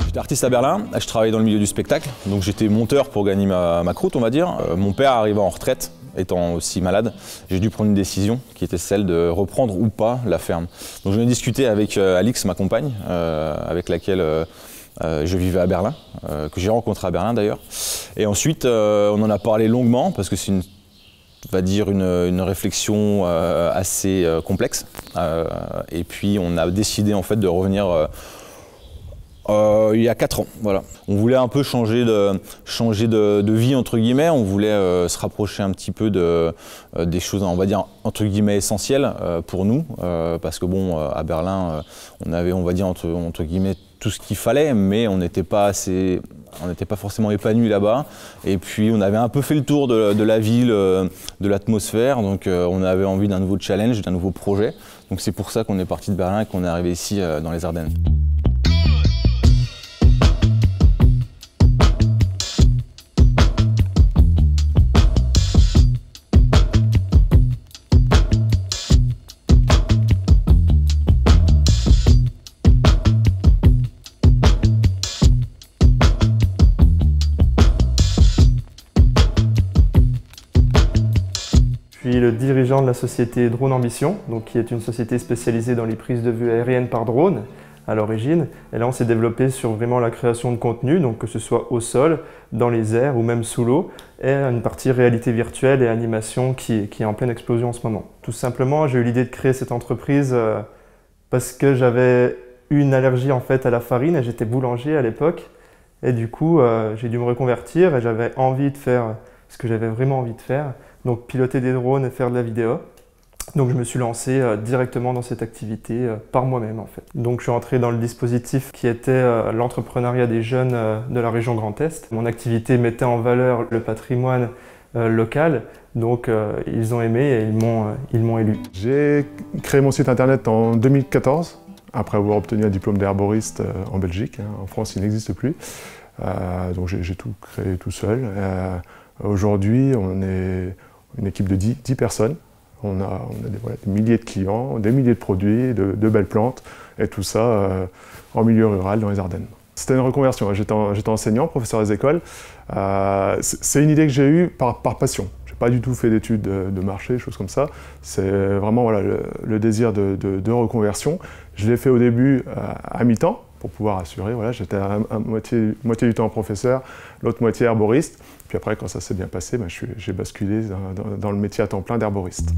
J'étais artiste à Berlin, je travaillais dans le milieu du spectacle, donc j'étais monteur pour gagner ma croûte, on va dire. Mon père arrivant en retraite, étant aussi malade, j'ai dû prendre une décision qui était celle de reprendre ou pas la ferme. Donc j'en ai discuté avec Alix, ma compagne, avec laquelle je vivais à Berlin, que j'ai rencontré à Berlin d'ailleurs. Et ensuite, on en a parlé longuement parce que c'est une réflexion assez complexe. Et puis on a décidé en fait de revenir il y a 4 ans, voilà. On voulait un peu changer de vie entre guillemets, on voulait se rapprocher un petit peu des choses, on va dire entre guillemets essentielles pour nous, parce que bon, à Berlin, on avait, on va dire entre guillemets tout ce qu'il fallait, mais on n'était pas forcément épanoui là-bas. Et puis on avait un peu fait le tour de la ville, de l'atmosphère, donc on avait envie d'un nouveau challenge, d'un nouveau projet. Donc c'est pour ça qu'on est parti de Berlin et qu'on est arrivé ici dans les Ardennes. Je suis le dirigeant de la société Drone Ambition, donc qui est une société spécialisée dans les prises de vue aériennes par drone à l'origine. Et là, on s'est développé sur vraiment la création de contenu, donc que ce soit au sol, dans les airs ou même sous l'eau, et une partie réalité virtuelle et animation qui est en pleine explosion en ce moment. Tout simplement, j'ai eu l'idée de créer cette entreprise parce que j'avais eu une allergie en fait à la farine et j'étais boulanger à l'époque. Et du coup, j'ai dû me reconvertir et j'avais envie de faire ce que j'avais vraiment envie de faire. Donc piloter des drones et faire de la vidéo. Donc je me suis lancé directement dans cette activité par moi-même en fait. Donc je suis entré dans le dispositif qui était l'entrepreneuriat des jeunes de la région Grand Est. Mon activité mettait en valeur le patrimoine local, donc ils ont aimé et ils m'ont élu. J'ai créé mon site internet en 2014, après avoir obtenu un diplôme d'herboriste en Belgique. En France il n'existe plus, donc j'ai tout créé tout seul. Aujourd'hui on est une équipe de 10 personnes. On a des milliers de clients, des milliers de produits, de belles plantes, et tout ça en milieu rural dans les Ardennes. C'était une reconversion, j'étais enseignant, professeur des écoles. C'est une idée que j'ai eue par passion. Je n'ai pas du tout fait d'études de marché, choses comme ça. C'est vraiment voilà, le désir de reconversion. Je l'ai fait au début à mi-temps, pour pouvoir assurer. Voilà, j'étais à moitié du temps professeur, l'autre moitié herboriste. Puis après, quand ça s'est bien passé, j'ai basculé dans le métier à temps plein d'herboriste.